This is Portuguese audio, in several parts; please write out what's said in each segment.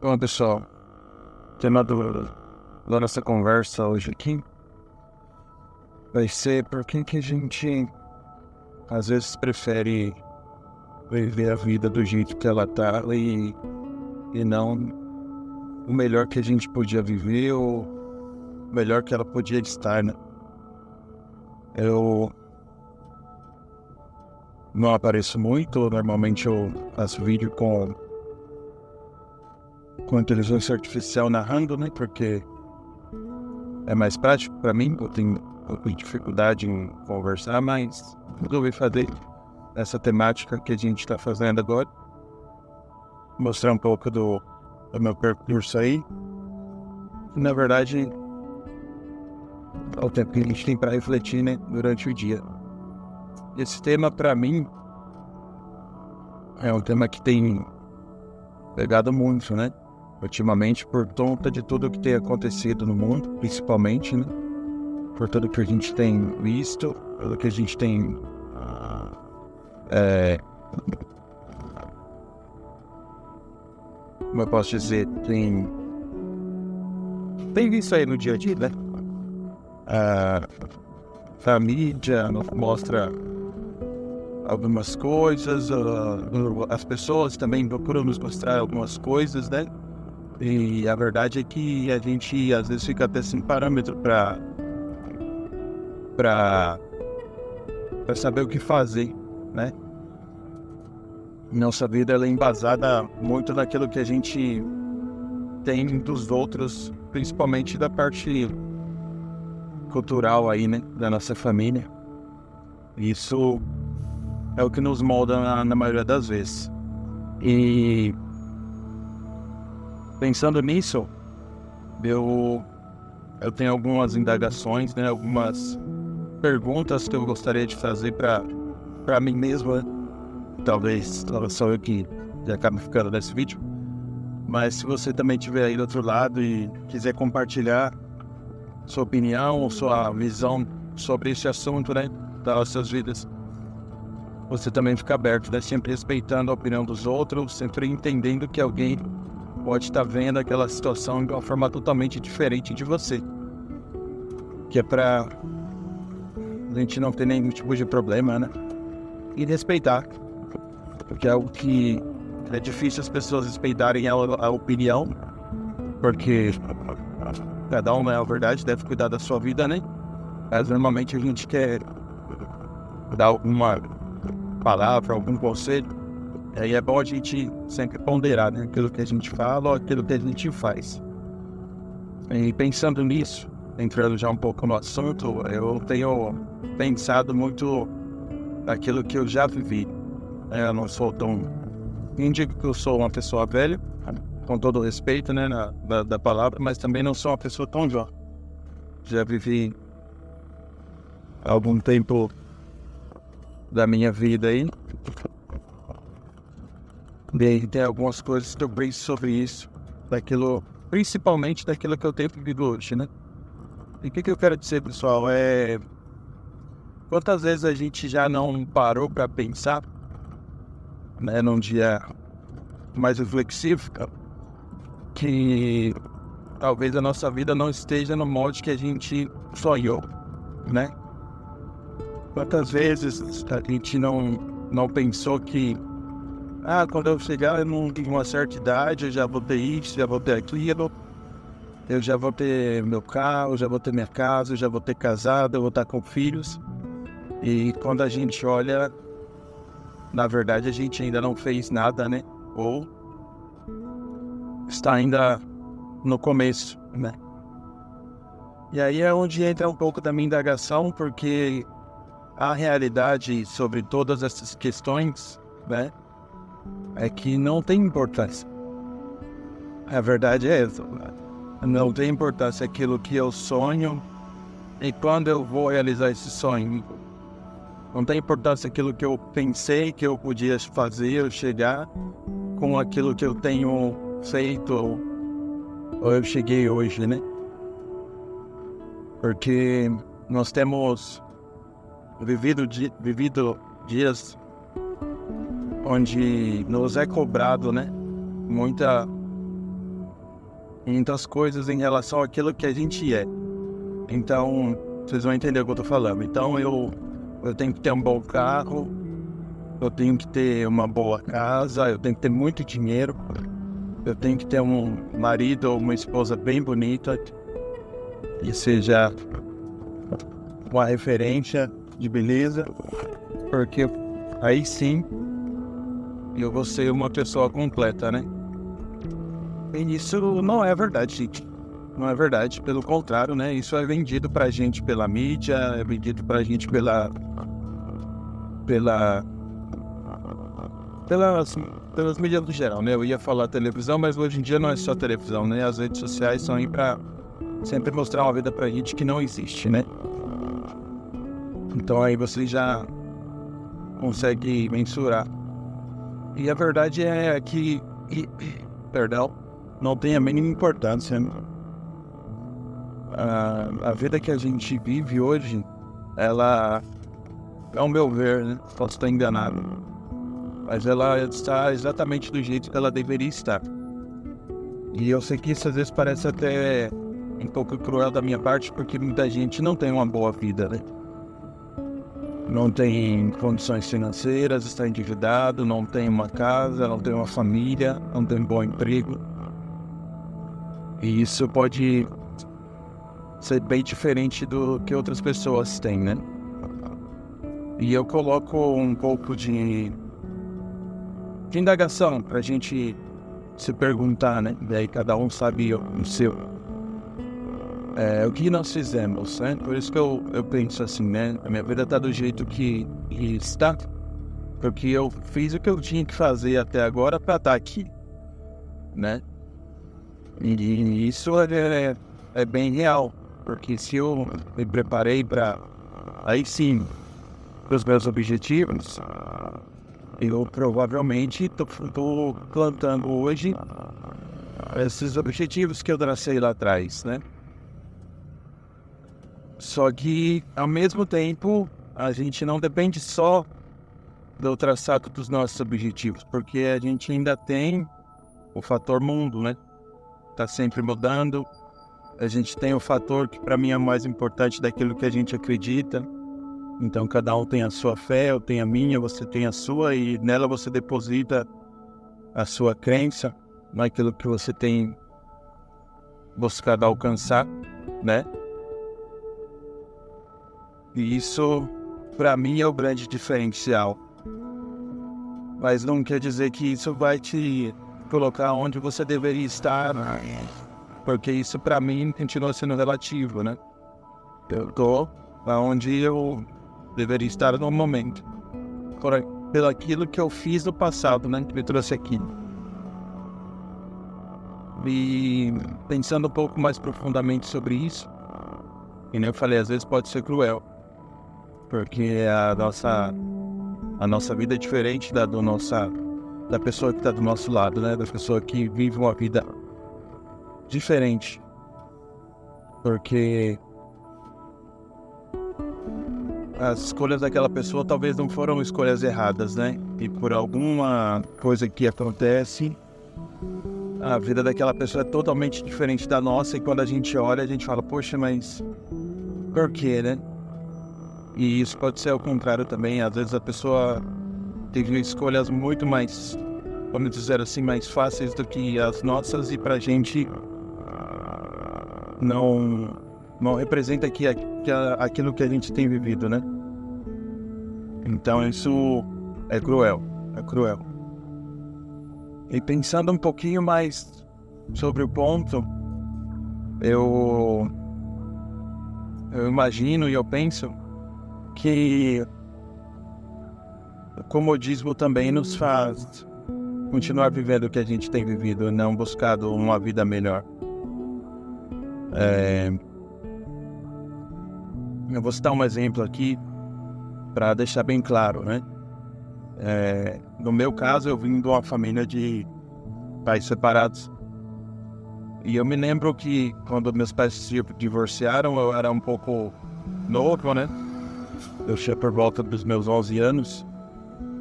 Bom, pessoal, o tema da nossa conversa hoje aqui vai ser por que a gente às vezes prefere viver a vida do jeito que ela tá e não o melhor que a gente podia viver ou o melhor que ela podia estar, né? Eu não apareço muito, normalmente eu faço vídeo com inteligência artificial narrando, né? Porque é mais prático para mim, eu tenho dificuldade em conversar, mas resolvi fazer essa temática que a gente está fazendo agora, mostrar um pouco do meu percurso aí. Na verdade, é o tempo que a gente tem para refletir, né, durante o dia. Esse tema, para mim, é um tema que tem pegado muito, né, ultimamente, por conta de tudo que tem acontecido no mundo, principalmente, né, por tudo que a gente tem visto, pelo que a gente tem como eu posso dizer, tem visto aí no dia a dia, né? A mídia mostra algumas coisas, as pessoas também procuram nos mostrar algumas coisas, né? E a verdade é que a gente às vezes fica até sem parâmetro para saber o que fazer, né? Nossa vida ela é embasada muito naquilo que a gente tem dos outros, principalmente da parte cultural aí, né, da nossa família. Isso é o que nos molda na maioria das vezes. E pensando nisso, eu tenho algumas indagações, né, algumas perguntas que eu gostaria de fazer para mim mesmo, né? Talvez só eu que acabe ficando nesse vídeo. Mas se você também estiver aí do outro lado e quiser compartilhar sua opinião, sua visão sobre esse assunto, né, das suas vidas, você também fica aberto, né, sempre respeitando a opinião dos outros, sempre entendendo que alguém pode estar vendo aquela situação de uma forma totalmente diferente de você. Que é pra a gente não ter nenhum tipo de problema, né? E respeitar. Porque é algo que é difícil as pessoas respeitarem a opinião, porque cada um, é a verdade, deve cuidar da sua vida, né? Mas normalmente a gente quer dar alguma palavra, algum conselho, e aí é bom a gente sempre ponderar, né? Aquilo que a gente fala ou aquilo que a gente faz. E pensando nisso, entrando já um pouco no assunto, eu tenho pensado muito naquilo que eu já vivi. Eu não sou tão... Nem digo que eu sou uma pessoa velha, com todo o respeito, né, da palavra, mas também não sou uma pessoa tão jovem. Já vivi algum tempo da minha vida aí. E tem algumas coisas que eu penso sobre isso, principalmente daquilo que eu tenho vivido hoje, né? E o que eu quero dizer, pessoal, quantas vezes a gente já não parou para pensar, né, num dia mais reflexivo, que talvez a nossa vida não esteja no molde que a gente sonhou, né? Quantas vezes a gente não pensou que quando eu chegar em uma certa idade eu já vou ter isso, já vou ter aquilo, eu já vou ter meu carro, já vou ter minha casa, já vou ter casado, eu vou estar com filhos. E quando a gente olha, na verdade a gente ainda não fez nada, né? Ou está ainda no começo, né? E aí é onde entra um pouco da minha indagação, porque a realidade sobre todas essas questões, né, é que não tem importância. A verdade é essa, né? Não tem importância aquilo que eu sonho e quando eu vou realizar esse sonho. Não tem importância aquilo que eu pensei que eu podia fazer ou chegar com aquilo que eu tenho feito ou eu cheguei hoje, né? Porque nós temos vivido dias onde nos é cobrado, né, muita muitas coisas em relação àquilo que a gente é. Então, vocês vão entender o que eu tô falando. Então, eu tenho que ter um bom carro, eu tenho que ter uma boa casa, eu tenho que ter muito dinheiro, eu tenho que ter um marido ou uma esposa bem bonita, que seja uma referência de beleza, porque aí sim eu vou ser uma pessoa completa, né? E isso não é verdade, gente. Não é verdade, pelo contrário, né? Isso é vendido pra gente pela mídia, é vendido pra gente pelas mídias no geral, né? Eu ia falar televisão, mas hoje em dia não é só televisão, né? As redes sociais são aí pra sempre mostrar uma vida pra gente que não existe, né? Então aí você já consegue mensurar. E a verdade é que, perdão, não tem a mínima importância, né? A vida que a gente vive hoje, ela, ao meu ver, né? Posso estar enganado, mas ela está exatamente do jeito que ela deveria estar. E eu sei que isso às vezes parece até um pouco cruel da minha parte, porque muita gente não tem uma boa vida, né? Não tem condições financeiras, está endividado, não tem uma casa, não tem uma família, não tem um bom emprego. E isso pode ser bem diferente do que outras pessoas têm, né? E eu coloco um pouco de indagação pra gente se perguntar, né? Daí cada um sabe o seu. O que nós fizemos, né? Por isso que eu penso assim, né? A minha vida tá do jeito que está, porque eu fiz o que eu tinha que fazer até agora pra estar aqui, né? E isso é bem real, porque se eu me preparei para, aí sim, para os meus objetivos, eu provavelmente estou plantando hoje esses objetivos que eu tracei lá atrás, né? Só que, ao mesmo tempo, a gente não depende só do traçado dos nossos objetivos, porque a gente ainda tem o fator mundo, né? Tá sempre mudando. A gente tem o fator que para mim é mais importante daquilo que a gente acredita. Então cada um tem a sua fé, eu tenho a minha, você tem a sua, e nela você deposita a sua crença naquilo que você tem buscado alcançar, né? E isso para mim é o grande diferencial. Mas não quer dizer que isso vai te colocar onde você deveria estar, porque isso para mim continua sendo relativo, né? Eu tô onde eu deveria estar no momento, pelo aquilo que eu fiz no passado, né? Que me trouxe aqui. E pensando um pouco mais profundamente sobre isso, e nem eu falei, às vezes pode ser cruel, porque a nossa vida é diferente da pessoa que está do nosso lado, né? Da pessoa que vive uma vida diferente. Porque as escolhas daquela pessoa talvez não foram escolhas erradas, né? E por alguma coisa que acontece, a vida daquela pessoa é totalmente diferente da nossa. E quando a gente olha, a gente fala, poxa, mas por quê, né? E isso pode ser ao contrário também. Às vezes a pessoa teve escolhas muito mais, vamos dizer assim, mais fáceis do que as nossas, e pra gente não representa aquilo que a gente tem vivido, né? Então isso é cruel. E pensando um pouquinho mais sobre o ponto, eu imagino e eu penso que o comodismo também nos faz continuar vivendo o que a gente tem vivido, não buscado uma vida melhor. Eu vou citar um exemplo aqui para deixar bem claro, né? No meu caso, eu vim de uma família de pais separados. E eu me lembro que quando meus pais se divorciaram, eu era um pouco novo, né? Eu tinha por volta dos meus 11 anos.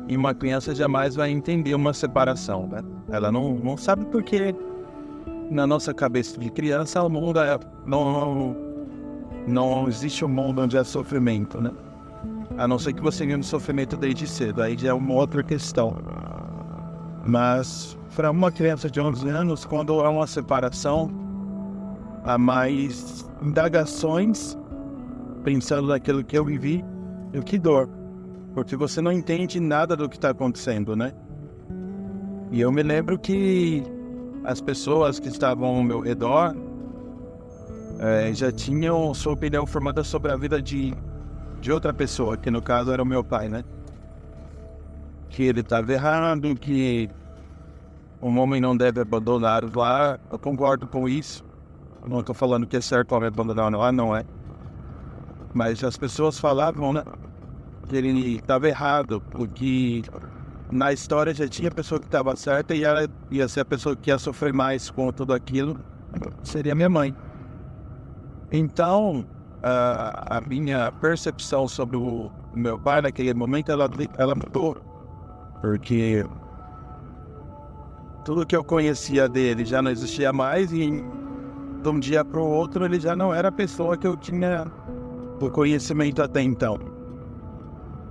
E uma criança jamais vai entender uma separação, né? Ela não sabe por quê. na nossa cabeça de criança, o mundo não existe um mundo onde há sofrimento, né? A não ser que você vive no sofrimento desde cedo, aí já é uma outra questão. Mas para uma criança de 11 anos, quando há uma separação, há mais indagações, pensando naquilo que eu vivi, e que dor. Porque você não entende nada do que está acontecendo, né? E eu me lembro que as pessoas que estavam ao meu redor já tinham sua opinião formada sobre a vida de outra pessoa, que no caso era o meu pai, né? Que ele estava errado, que um homem não deve abandonar o lar. Eu concordo com isso. Eu não estou falando que é certo o homem abandonar o lar, não é. Mas as pessoas falavam, né, que ele estava errado, porque na história já tinha a pessoa que estava certa e ela ia ser a pessoa que ia sofrer mais com tudo aquilo, seria minha mãe. Então, a minha percepção sobre o meu pai naquele momento, ela mudou. Porque tudo que eu conhecia dele já não existia mais e de um dia para o outro ele já não era a pessoa que eu tinha o conhecimento até então.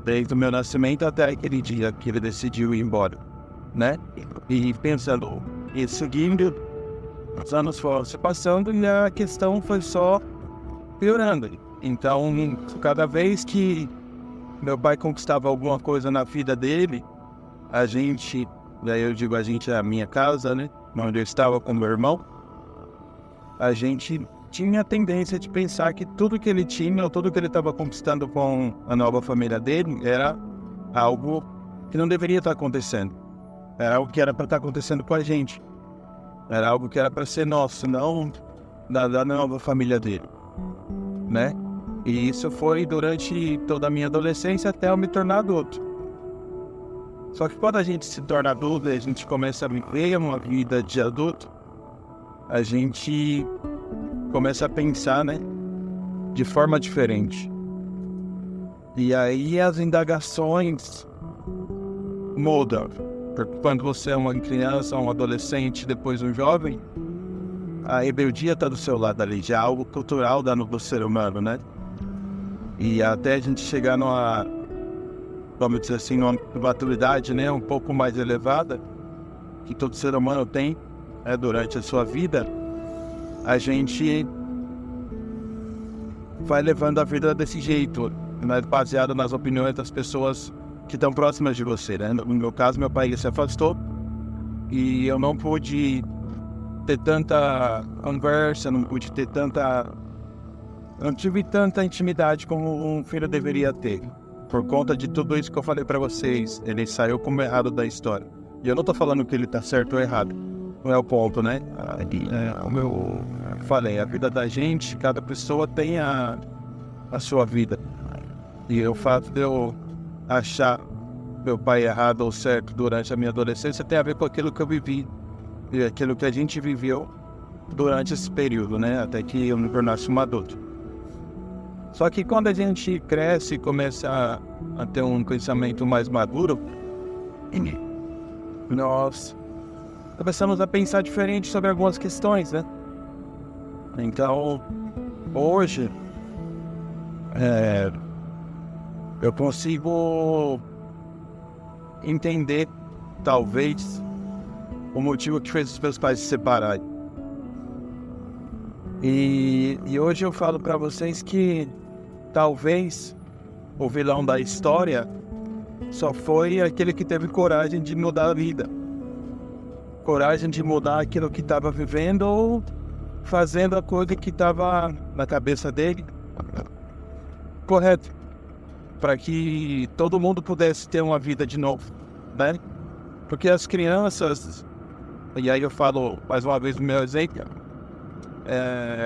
Desde o meu nascimento até aquele dia que ele decidiu ir embora, né? E pensando, e seguindo, os anos foram se passando e a questão foi só piorando. Então, cada vez que meu pai conquistava alguma coisa na vida dele, a gente, daí eu digo a gente, é a minha casa, né? Onde eu estava com meu irmão, a gente tinha a tendência de pensar que tudo que ele tinha, ou tudo que ele estava conquistando com a nova família dele, era algo que não deveria estar acontecendo. Era algo que era para estar acontecendo com a gente. Era algo que era para ser nosso, não da nova família dele, né? E isso foi durante toda a minha adolescência até eu me tornar adulto. Só que quando a gente se torna adulto, a gente começa a viver uma vida de adulto, a gente começa a pensar, né, de forma diferente. E aí as indagações mudam. Porque quando você é uma criança, um adolescente, depois um jovem, a rebeldia está do seu lado ali, já é algo cultural do ser humano, né? E até a gente chegar numa, vamos dizer assim, numa maturidade, né, um pouco mais elevada, que todo ser humano tem, durante a sua vida, a gente vai levando a vida desse jeito, né, baseado nas opiniões das pessoas que estão próximas de você, né? No meu caso, meu pai se afastou e eu não pude ter tanta conversa, não tive tanta intimidade como um filho deveria ter, por conta de tudo isso que eu falei pra vocês. Ele saiu como errado da história. E eu não tô falando que ele tá certo ou errado, não é o ponto, né? Eu falei, a vida da gente, cada pessoa tem a sua vida. E o fato de eu achar meu pai errado ou certo durante a minha adolescência tem a ver com aquilo que eu vivi e aquilo que a gente viveu durante esse período, né? Até que eu me tornasse um adulto. Só que quando a gente cresce e começa a ter um pensamento mais maduro, nós começamos a pensar diferente sobre algumas questões, né? Então, hoje, eu consigo entender, talvez, o motivo que fez os meus pais se separarem. E hoje eu falo para vocês que talvez o vilão da história só foi aquele que teve coragem de mudar a vida. Coragem de mudar aquilo que estava vivendo ou fazendo a coisa que estava na cabeça dele correto, para que todo mundo pudesse ter uma vida de novo, né? Porque as crianças, e aí eu falo mais uma vez no meu exemplo,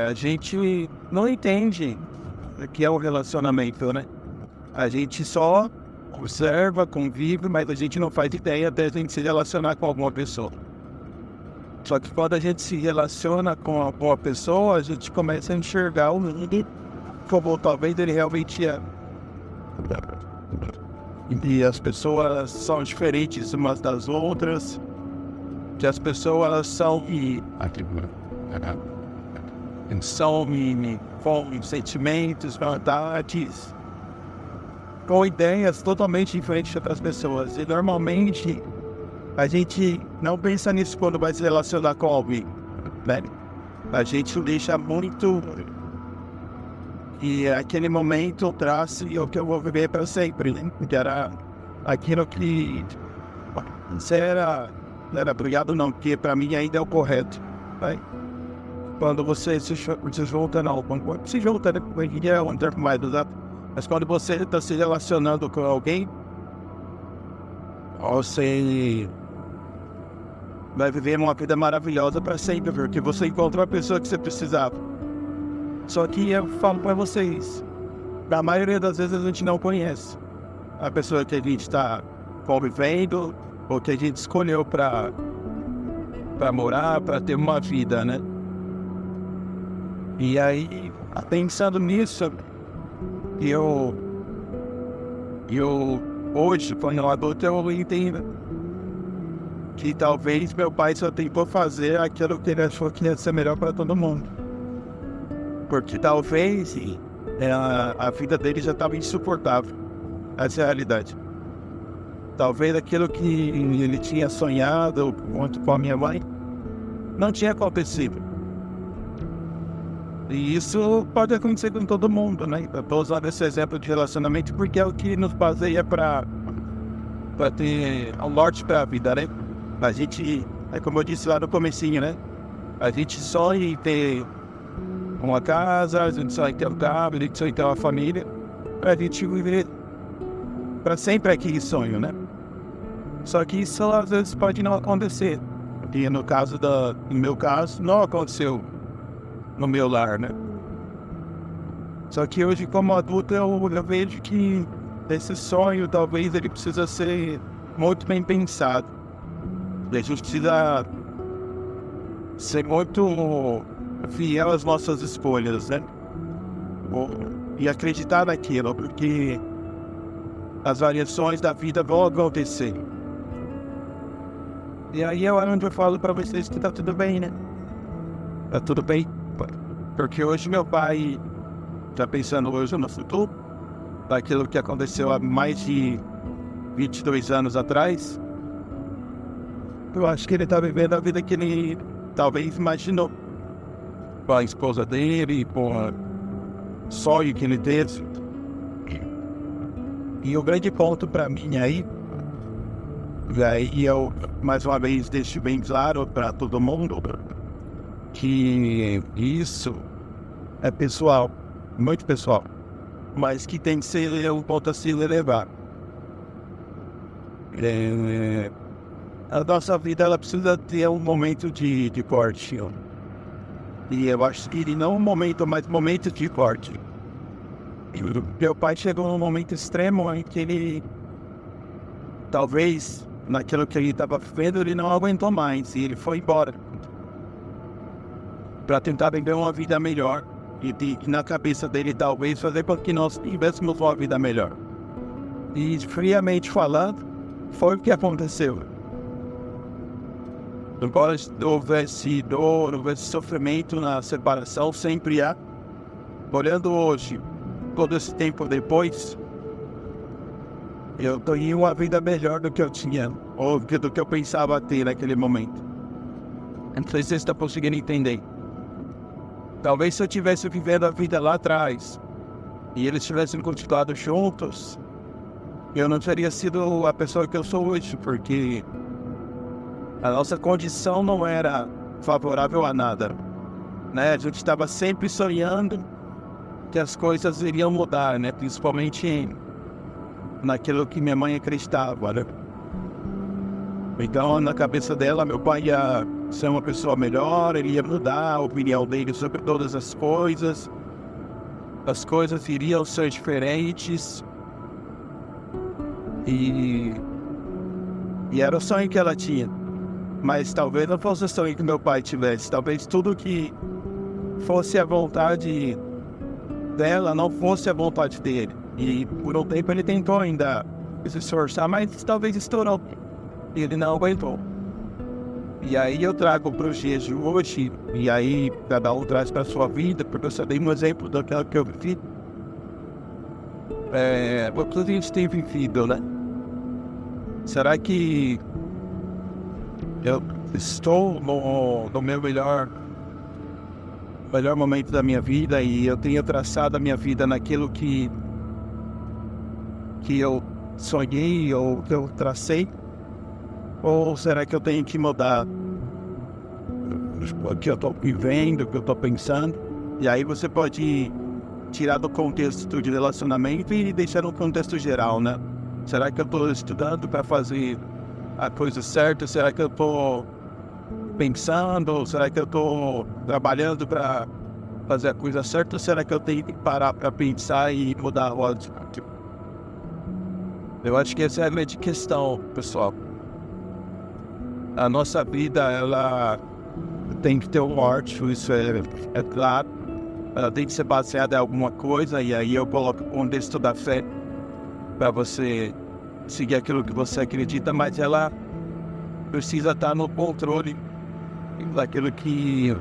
a gente não entende o que é um relacionamento, né? A gente só observa, convive, mas a gente não faz ideia até a gente se relacionar com alguma pessoa. Só que quando a gente se relaciona com alguma pessoa, a gente começa a enxergar o mundo como talvez ele realmente é. E as pessoas são diferentes umas das outras. que as pessoas elas são com sentimentos, vontades, com ideias totalmente diferentes das pessoas. E normalmente a gente não pensa nisso quando vai se relacionar com alguém, né? A gente deixa muito e aquele momento traz o que eu vou viver para sempre, né? Que era aquilo que era obrigado não, que para mim ainda é o correto, né? Quando você se junta, não, quando se junta, né? É um termo mais usado, mas quando você está se relacionando com alguém, você vai viver uma vida maravilhosa para sempre, porque você encontrou a pessoa que você precisava. Só que eu falo para vocês, a maioria das vezes a gente não conhece a pessoa que a gente está convivendo ou que a gente escolheu para morar, para ter uma vida, né? E aí, pensando nisso, eu hoje, quando eu adulto, eu entendo que talvez meu pai só tentou fazer aquilo que ele achou que ia ser melhor para todo mundo. Porque talvez a vida dele já estava insuportável. Essa é a realidade. Talvez aquilo que ele tinha sonhado junto com a minha mãe não tinha acontecido. E isso pode acontecer com todo mundo, né? Eu estou usando esse exemplo de relacionamento porque é o que nos baseia para ter um norte para a vida, né? A gente, como eu disse lá no comecinho, né? A gente sonha em ter uma casa, a gente sonha em ter um carro, a gente sonha em ter uma família, para a gente viver para sempre aquele sonho, né? Só que isso às vezes pode não acontecer. E no meu caso, não aconteceu no meu lar, né? Só que hoje, como adulto, eu vejo que esse sonho, talvez, ele precisa ser muito bem pensado. A gente precisa ser muito fiel às nossas escolhas, né? E acreditar naquilo, porque as variações da vida vão acontecer. E aí é onde eu falo para vocês que tá tudo bem, né? Tá tudo bem. Porque hoje meu pai tá pensando hoje no futuro, daquilo que aconteceu há mais de 22 anos atrás. Eu acho que ele tá vivendo a vida que ele talvez imaginou. Com a esposa dele, com o sonho que ele teve. E o grande ponto para mim aí, e eu mais uma vez deixo bem claro para todo mundo, que isso é pessoal, muito pessoal, mas que tem que ser um ponto a se levar. A nossa vida ela precisa ter um momento de corte. E eu acho que não um momento, mas momento de corte. Meu pai chegou num momento extremo em que ele, talvez, naquilo que ele estava vivendo, ele não aguentou mais e ele foi embora para tentar viver uma vida melhor e na cabeça dele, talvez, fazer com que nós tivéssemos uma vida melhor. E, friamente falando, foi o que aconteceu. Embora houvesse dor, houvesse sofrimento na separação, sempre há. Olhando hoje, todo esse tempo depois, eu tenho uma vida melhor do que eu tinha, ou do que eu pensava ter naquele momento. Não sei se você está conseguindo entender. Talvez se eu tivesse vivendo a vida lá atrás, e eles tivessem continuado juntos, eu não teria sido a pessoa que eu sou hoje, porque a nossa condição não era favorável a nada, né? A gente estava sempre sonhando que as coisas iriam mudar, né? Principalmente naquilo que minha mãe acreditava, né? Então, na cabeça dela, meu pai ia ser uma pessoa melhor, ele ia mudar a opinião dele sobre todas as coisas iriam ser diferentes, e era o sonho que ela tinha. Mas talvez não fosse o sonho que meu pai tivesse. Talvez tudo que fosse a vontade dela não fosse a vontade dele. E por um tempo ele tentou ainda se esforçar, mas talvez estourou. E ele não aguentou. E aí eu trago para os dias de hoje, e aí cada um traz para a sua vida, porque eu só dei um exemplo daquela que eu vivi. O que a gente tem vivido, né? Será que eu estou no meu melhor momento da minha vida e eu tenho traçado a minha vida naquilo que eu sonhei ou que eu tracei? Ou será que eu tenho que mudar o que eu estou vivendo, o que eu estou pensando? E aí você pode tirar do contexto de relacionamento e deixar no contexto geral, né? Será que eu estou estudando para fazer a coisa certa? Será que eu estou pensando? Será que eu estou trabalhando para fazer a coisa certa? Ou será que eu tenho que parar para pensar e mudar a rota? Eu acho que essa é a grande questão, pessoal. A nossa vida, ela tem que ter um norte, isso é claro. Ela tem que ser baseada em alguma coisa, e aí eu coloco o contexto da fé para você seguir aquilo que você acredita, mas ela precisa estar no controle daquilo que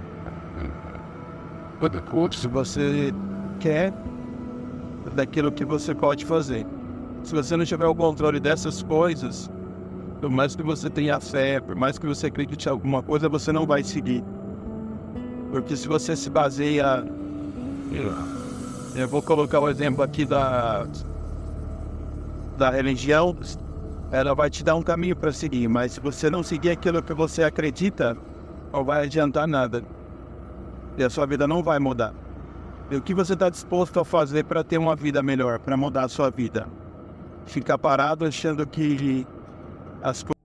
você quer, daquilo que você pode fazer. Se você não tiver o controle dessas coisas, por mais que você tenha fé, por mais que você acredite em alguma coisa, você não vai seguir. Porque se você se baseia... Eu vou colocar o exemplo aqui da religião, ela vai te dar um caminho para seguir, mas se você não seguir aquilo que você acredita, não vai adiantar nada. E a sua vida não vai mudar. E o que você está disposto a fazer para ter uma vida melhor, para mudar a sua vida? Ficar parado achando que as coisas